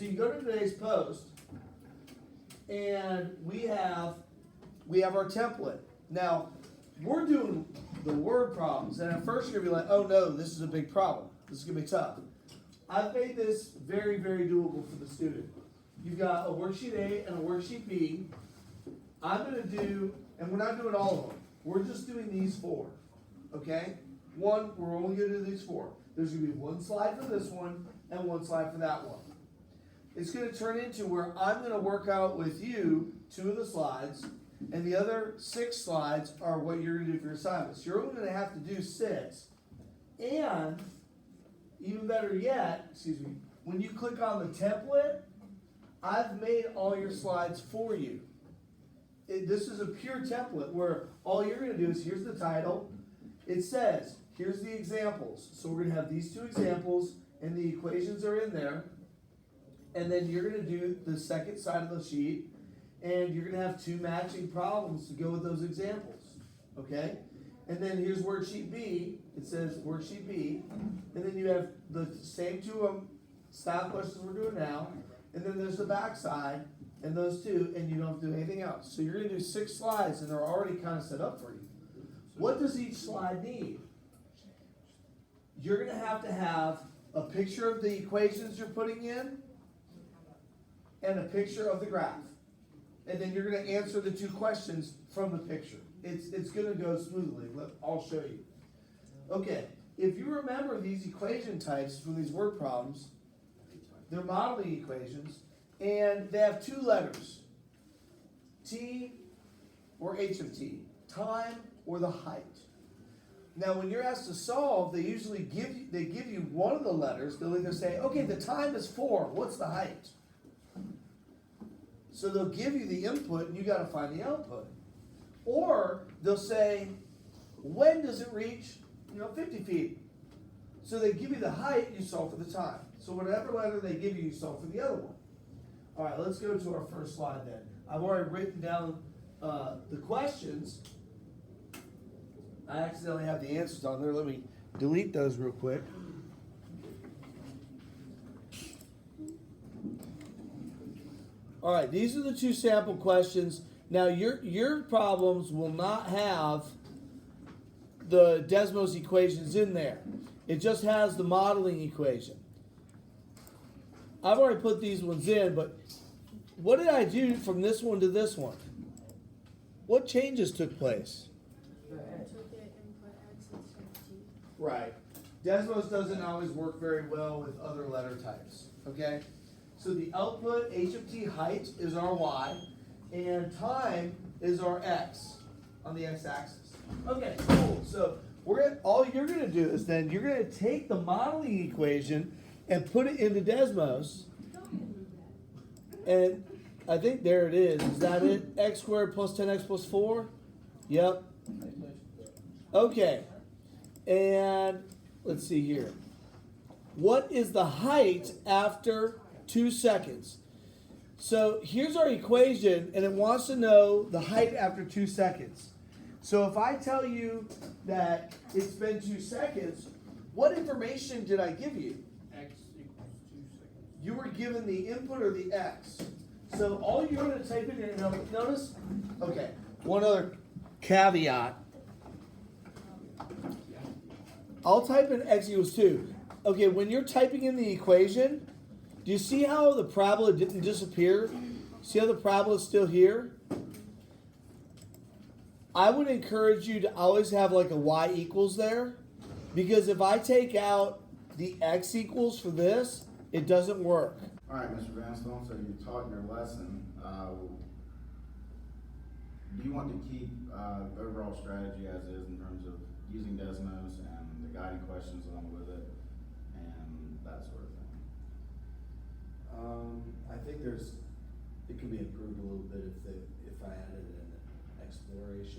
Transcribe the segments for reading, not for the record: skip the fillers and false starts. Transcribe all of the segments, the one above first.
so you go to today's post, and we have our template. Now, we're doing the word problems, and at first you're gonna be like, oh no, this is a big problem. This is gonna be tough. I've made this very, very doable for the student. You've got a worksheet A and a worksheet B. I'm gonna do, and we're not doing all of them. We're just doing these 4, okay? We're only gonna do these 4. There's gonna be 1 slide for this one and 1 slide for that one. It's gonna turn into where I'm gonna work out with you 2 of the slides, and the other 6 slides are what you're gonna do for your assignments. You're only gonna have to do 6, and even better yet, when you click on the template, I've made all your slides for you. This is a pure template where all you're going to do is, here's the title. It says, here's the examples. So we're going to have these 2 examples, and the equations are in there. And then you're going to do the second side of the sheet, and you're going to have 2 matching problems to go with those examples. Okay? And then here's worksheet B. It says worksheet B. And then you have the same 2 style questions we're doing now. And then there's the back side, and those 2, and you don't have to do anything else. So you're going to do 6 slides, and they're already kind of set up for you. What does each slide need? You're going to have a picture of the equations you're putting in, and a picture of the graph. And then you're going to answer the 2 questions from the picture. It's going to go smoothly. I'll show you. Okay, if you remember these equation types from these word problems, they're modeling equations, and they have 2 letters, T or H of T, time or the height. Now, when you're asked to solve, they usually give you one of the letters. They'll either say, okay, the time is 4, what's the height? So they'll give you the input, and you got to find the output. Or they'll say, when does it reach 50 feet? So they give you the height, you solve for the time. So whatever letter they give you, you solve for the other one. All right, let's go to our first slide then. I've already written down the questions. I accidentally have the answers on there. Let me delete those real quick. All right, these are the 2 sample questions. Now your problems will not have the Desmos equations in there. It just has the modeling equation. I've already put these ones in, but what did I do from this one to this one? What changes took place? Right. Desmos doesn't always work very well with other letter types, okay? So the output, H of T, height, is our Y, and time is our X on the X-axis. Okay, cool. So all you're going to do is then you're going to take the modeling equation and put it into Desmos, and I think there it is. Is that it? X squared plus 10x plus 4? Yep. Okay. And let's see here. What is the height after 2 seconds? So here's our equation, and it wants to know the height after 2 seconds. So if I tell you that it's been 2 seconds, what information did I give you? X equals 2 seconds. You were given the input or the X. So all you're going to type in here, notice, okay, one other caveat. I'll type in X equals 2. Okay, when you're typing in the equation, do you see how the parabola didn't disappear? See how the parabola is still here? I would encourage you to always have like a Y equals there, because if I take out the X equals for this, it doesn't work. All right, Mr. Vanstone, so you taught your lesson. Do you want to keep the overall strategy as is in terms of using Desmos and the guiding questions along with it and that sort of thing? I think it could be improved a little bit if I added an exploratory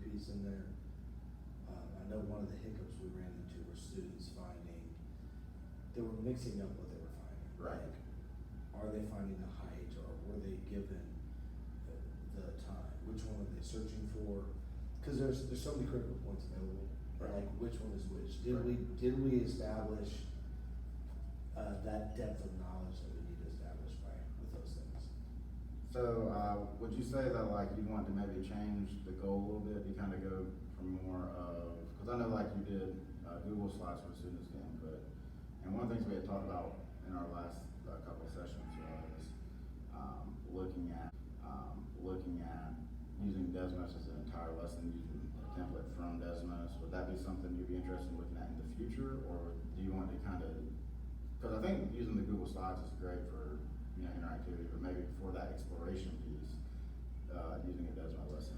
piece in there. I know one of the hiccups we ran into were students finding, they were mixing up what they were finding. Right. Like, are they finding the height, or were they given the time? Which one are they searching for? Because there's so many critical points available. Right. Like, which one is which? Did Right. we establish that depth of knowledge that we So, would you say that like you want to maybe change the goal a little bit, to kind of go from more of, cause I know like you did, Google Slides for students to input. And one of the things we had talked about in our last, couple of sessions was, looking at using Desmos as an entire lesson, using a template from Desmos. Would that be something you'd be interested in looking at in the future, or do you want to kind of, cause I think using the Google Slides is great for, interactivity, but maybe for that exploration piece, using a Desmos lesson.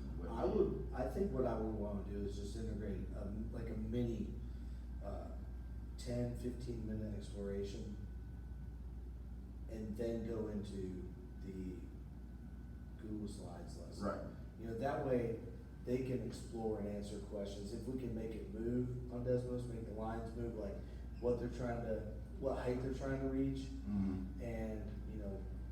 I think what I would wanna do is just integrate, like a mini, 10, 15-minute exploration, and then go into the Google Slides lesson. Right. That way, they can explore and answer questions. If we can make it move on Desmos, make the lines move, like what height they're trying to reach. Mm-hmm. And,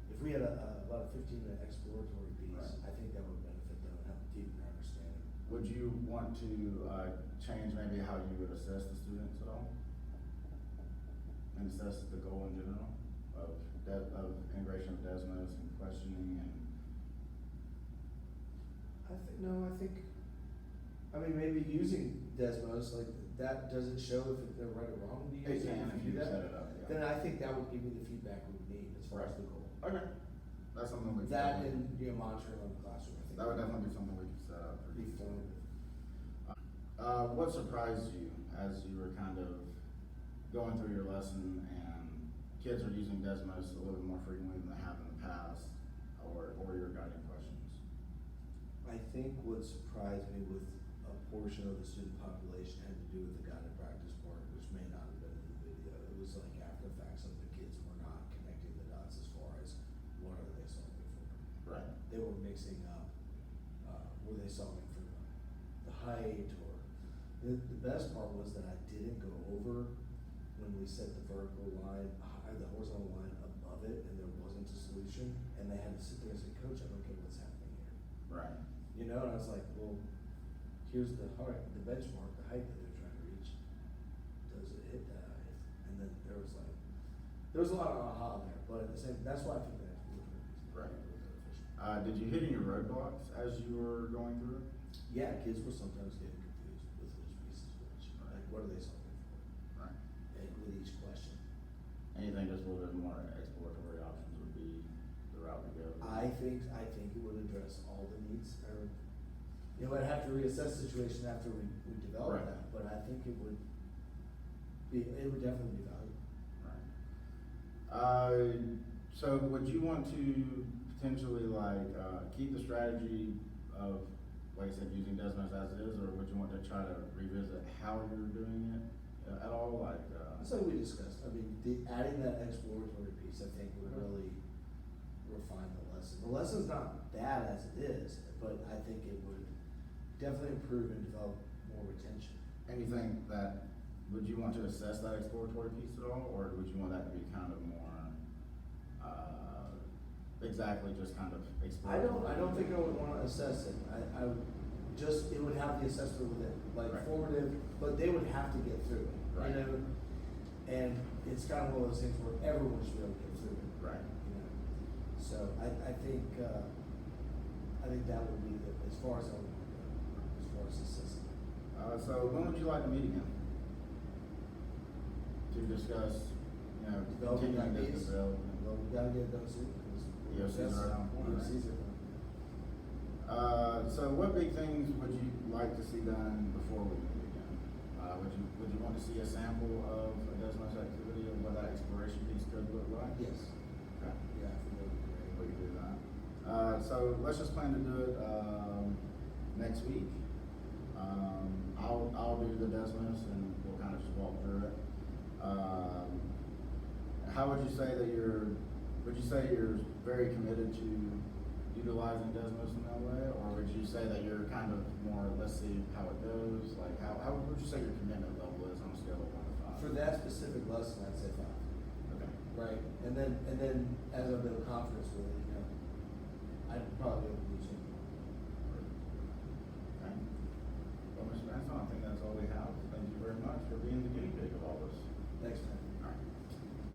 if we had about a 15-minute exploratory piece, Right. I think that would benefit them and help deepen their understanding. Would you want to, change maybe how you would assess the students at all? And assess the goal in general of integration of Desmos and questioning and? Maybe using Desmos, like, that doesn't show if they're right or wrong. Do you It use it can if if you you do set that? it up, yeah. Then I think that would give you the feedback we would need as far as the goal. Okay, that's something we. That and, monitoring on the classroom, I think. That would definitely be something we could set up. Be formative. What surprised you as you were kind of going through your lesson and kids are using Desmos a little bit more frequently than they have in the past, or your guiding questions? I think what surprised me with a portion of the student population had to do with the guided practice part, which may not have been in the video. It was like after the fact, some of the kids were not connecting the dots as far as what are they solving for. Right. They were mixing up, were they solving for the height or, the best part was that I didn't go over when we set the vertical line, the horizontal line above it, and there wasn't a solution, and they had to sit there and say, Coach, I don't get what's happening here. Right. And I was like, well, here's the benchmark, the height that they're trying to reach. Does it hit that height? And then there was a lot of aha there, but at the same, that's why I think that Right. beneficial. Did you hit any roadblocks as you were going through? Yeah, kids were sometimes getting confused with those pieces, like, what are they solving for? Right. And with each question. Anything just a little bit more exploratory options would be the route to go? I think it would address all the needs, or, I'd have to reassess the situation after we develop Right. that, but I think it would definitely be valuable. Right. So would you want to potentially keep the strategy of, like I said, using Desmos as it is, or would you want to try to revisit how you're doing it at all, That's like we discussed, adding that exploratory piece, I think would really refine the lesson. The lesson's not bad as it is, but I think it would definitely improve and develop more retention. anything that, would you want to assess that exploratory piece at all, or would you want that to be kind of more, exactly just kind of exploratory? I don't think I would wanna assess it, I would just, it would have the assessment with it, like Right. formative, but they would have to get through it, Right. And it's kind of one of those things where everyone should be able to get through it. Right. So I think that would be as far as I would go, as far as assessing. So when would you like to meet again? To discuss, Developing continuing this ideas. development? Well, we gotta get it done soon, because. EOC's right around the corner, right? EOC's are coming. So what big things would you like to see done before we meet again? Would you want to see a sample of a Desmos activity of what that exploration piece could look like? Yes, Okay. yeah, I think that would be great. We can do that. So let's just plan to do it, next week. I'll do the Desmos and we'll kind of just walk through it. How would you say that would you say you're very committed to utilizing Desmos in that way? Or would you say that you're kind of more, let's see how it goes? Like how would you say your commitment level is on a scale of 1 to 5? For that specific lesson, I'd say 5. Okay. Right, and then as I build confidence with it, I'd probably be able to do something. Okay. Well, Mr. Benson, I think that's all we have. Thank you very much for being the guinea pig of all this. Thanks, man.